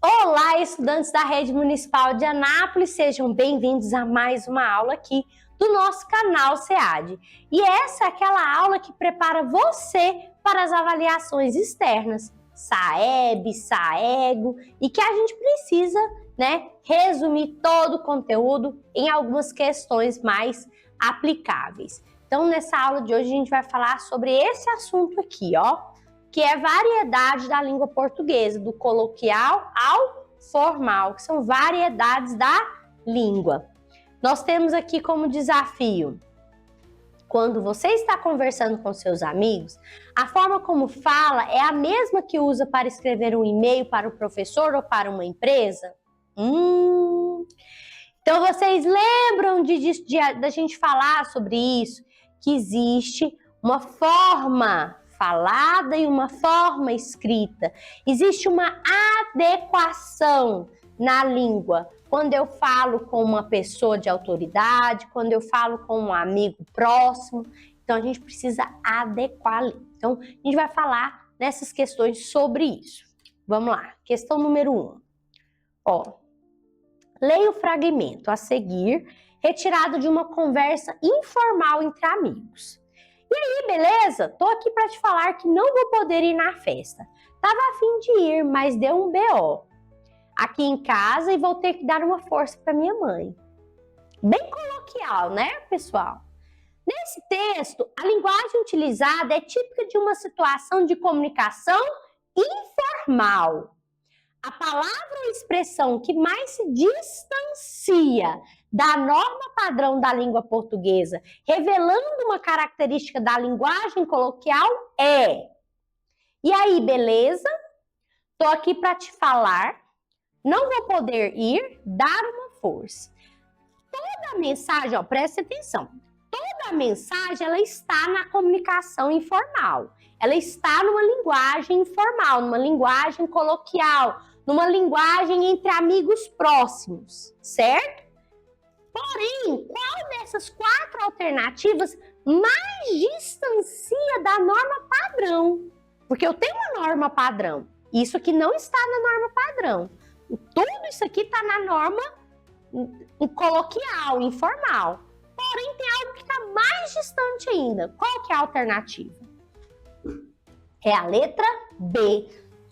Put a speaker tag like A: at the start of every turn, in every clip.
A: Olá, estudantes da Rede Municipal de Anápolis, sejam bem-vindos a mais uma aula aqui do nosso canal SEAD. E essa é aquela aula que prepara você para as avaliações externas, SAEB, SAEGO, e que a gente precisa, resumir todo o conteúdo em algumas questões mais aplicáveis. Então, nessa aula de hoje, a gente vai falar sobre esse assunto aqui, que é variedade da língua portuguesa, do coloquial ao formal, que são variedades da língua. Nós temos aqui como desafio, quando você está conversando com seus amigos, a forma como fala é a mesma que usa para escrever um e-mail para o professor ou para uma empresa? Então, vocês lembram da gente falar sobre isso? Que existe uma forma falada e uma forma escrita. Existe uma adequação na língua. Quando eu falo com uma pessoa de autoridade, quando eu falo com um amigo próximo, então a gente precisa adequar ali. Então, a gente vai falar nessas questões sobre isso. Vamos lá, questão número 1. Leia o fragmento a seguir, retirado de uma conversa informal entre amigos. E aí, beleza? Tô aqui para te falar que não vou poder ir na festa. Tava a fim de ir, mas deu um BO aqui em casa e vou ter que dar uma força para minha mãe. Bem coloquial, né, pessoal? Nesse texto, a linguagem utilizada é típica de uma situação de comunicação informal. A palavra ou expressão que mais se distancia da norma padrão da língua portuguesa, revelando uma característica da linguagem coloquial é. E aí, beleza? Tô aqui para te falar, não vou poder ir, dar uma força. Toda a mensagem, preste atenção, toda a mensagem ela está na comunicação informal. Ela está numa linguagem informal, numa linguagem coloquial, numa linguagem entre amigos próximos, certo? Porém, qual dessas 4 alternativas mais distancia da norma padrão? Porque eu tenho uma norma padrão. Isso aqui não está na norma padrão. Tudo isso aqui está na norma coloquial, informal. Porém, tem algo que está mais distante ainda. Qual que é a alternativa? É a letra B.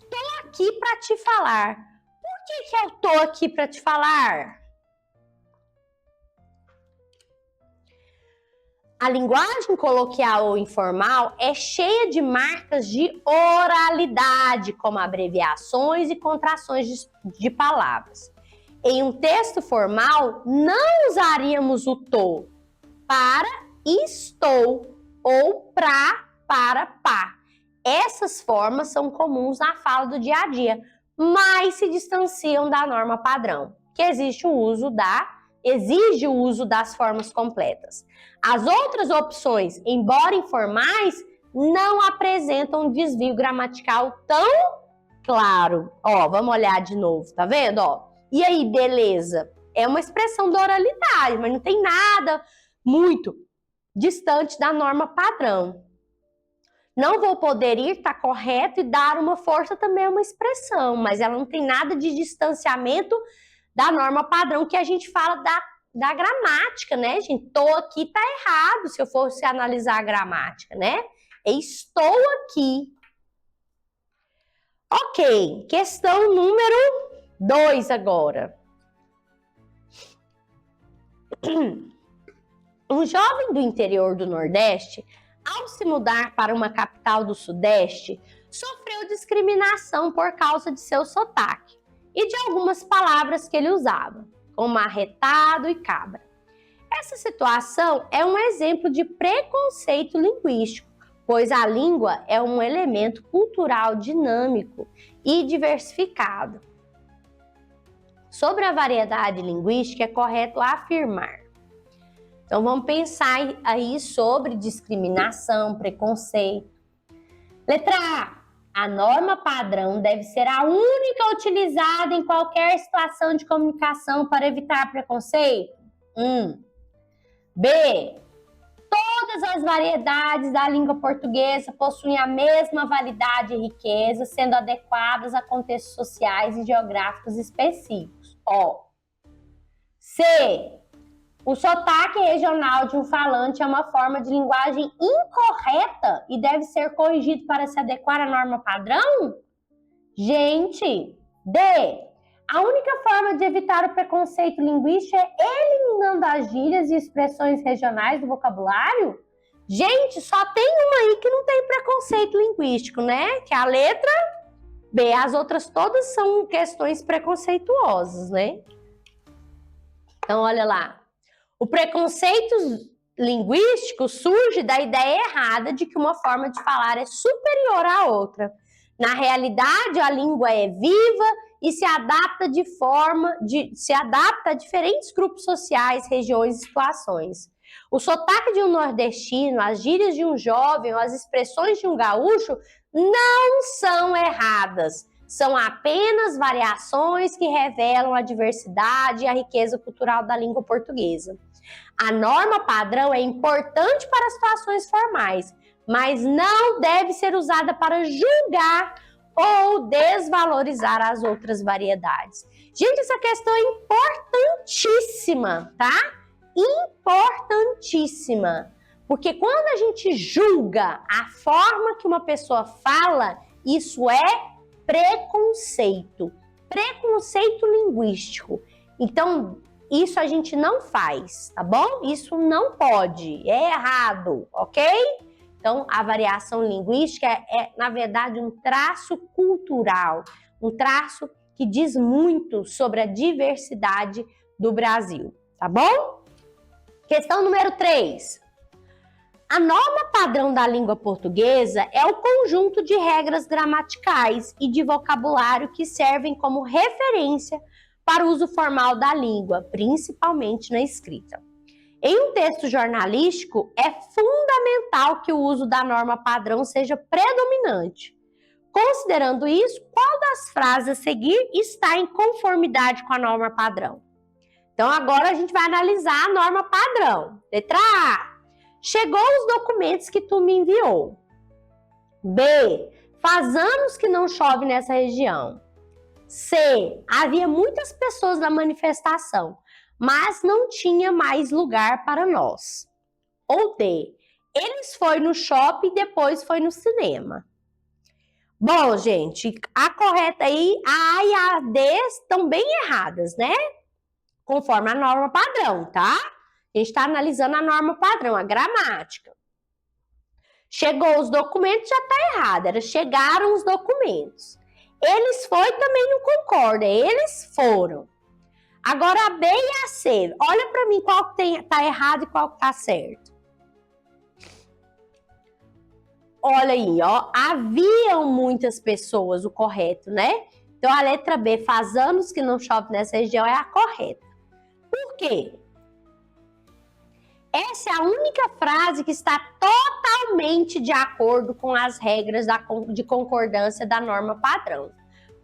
A: Tô aqui para te falar. Por que eu tô aqui para te falar? A linguagem coloquial ou informal é cheia de marcas de oralidade, como abreviações e contrações de palavras. Em um texto formal, não usaríamos o tô para estou ou para pá. Essas formas são comuns na fala do dia a dia, mas se distanciam da norma padrão, que exige o uso das formas completas. As outras opções, embora informais, não apresentam um desvio gramatical tão claro. Vamos olhar de novo, tá vendo? E aí, beleza? É uma expressão da oralidade, mas não tem nada muito distante da norma padrão. Não vou poder ir, tá correto, e dar uma força também é uma expressão, mas ela não tem nada de distanciamento da norma padrão que a gente fala da gramática, né, gente? Tô aqui tá errado se eu fosse analisar a gramática, né? Estou aqui. Ok, questão número 2 agora. Um jovem do interior do Nordeste, ao se mudar para uma capital do Sudeste, sofreu discriminação por causa de seu sotaque e de algumas palavras que ele usava, como arretado e cabra. Essa situação é um exemplo de preconceito linguístico, pois a língua é um elemento cultural dinâmico e diversificado. Sobre a variedade linguística, é correto afirmar. Então, vamos pensar aí sobre discriminação, preconceito. Letra A norma padrão deve ser a única utilizada em qualquer situação de comunicação para evitar preconceito? B. todas as variedades da língua portuguesa possuem a mesma validade e riqueza, sendo adequadas a contextos sociais e geográficos específicos. Ó. C. O sotaque regional de um falante é uma forma de linguagem incorreta e deve ser corrigido para se adequar à norma padrão? Gente, D. A única forma de evitar o preconceito linguístico é eliminando as gírias e expressões regionais do vocabulário? Gente, só tem uma aí que não tem preconceito linguístico, né? Que é a letra B. As outras todas são questões preconceituosas, né? Então, olha lá. O preconceito linguístico surge da ideia errada de que uma forma de falar é superior à outra. Na realidade, a língua é viva e se adapta a diferentes grupos sociais, regiões e situações. O sotaque de um nordestino, as gírias de um jovem ou as expressões de um gaúcho não são erradas. São apenas variações que revelam a diversidade e a riqueza cultural da língua portuguesa. A norma padrão é importante para situações formais, mas não deve ser usada para julgar ou desvalorizar as outras variedades. Gente, essa questão é importantíssima, tá? Importantíssima. Porque quando a gente julga a forma que uma pessoa fala, isso é preconceito. Preconceito linguístico. Então, isso a gente não faz, tá bom? Isso não pode, é errado, ok? Então, a variação linguística na verdade, um traço cultural, um traço que diz muito sobre a diversidade do Brasil, tá bom? Questão número 3. A norma padrão da língua portuguesa é o conjunto de regras gramaticais e de vocabulário que servem como referência para o uso formal da língua, principalmente na escrita. Em um texto jornalístico, é fundamental que o uso da norma padrão seja predominante. Considerando isso, qual das frases a seguir está em conformidade com a norma padrão? Então, agora a gente vai analisar a norma padrão. Letra A. Chegou os documentos que tu me enviou. B. Faz anos que não chove nessa região. C. Havia muitas pessoas na manifestação, mas não tinha mais lugar para nós. Ou D. Eles foram no shopping e depois foi no cinema. Bom, gente, a correta aí, a A e a D estão bem erradas, né? Conforme a norma padrão, tá? A gente está analisando a norma padrão, a gramática. Chegou os documentos, já está errado. Era chegaram os documentos. Eles foi também não concorda. Eles foram. Agora a B e a C. Olha para mim qual que tá errado e qual que tá certo. Olha aí, ó. Haviam muitas pessoas, o correto, né? Então a letra B, faz anos que não chove nessa região, é a correta. Por quê? Essa é a única frase que está totalmente de acordo com as regras de concordância da norma padrão.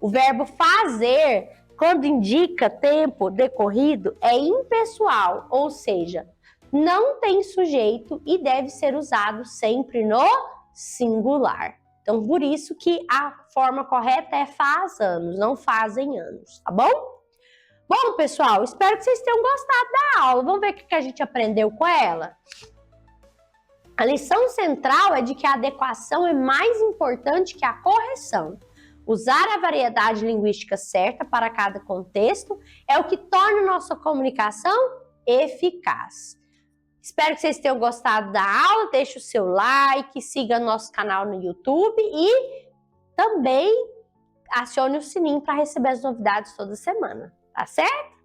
A: O verbo fazer, quando indica tempo decorrido, é impessoal, ou seja, não tem sujeito e deve ser usado sempre no singular. Então, por isso que a forma correta é faz anos, não fazem anos, tá bom? Bom, pessoal, espero que vocês tenham gostado da aula. Vamos ver o que a gente aprendeu com ela? A lição central é de que a adequação é mais importante que a correção. Usar a variedade linguística certa para cada contexto é o que torna nossa comunicação eficaz. Espero que vocês tenham gostado da aula. Deixe o seu like, siga nosso canal no YouTube e também acione o sininho para receber as novidades toda semana. Tá certo?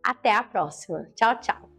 A: Até a próxima. Tchau, tchau.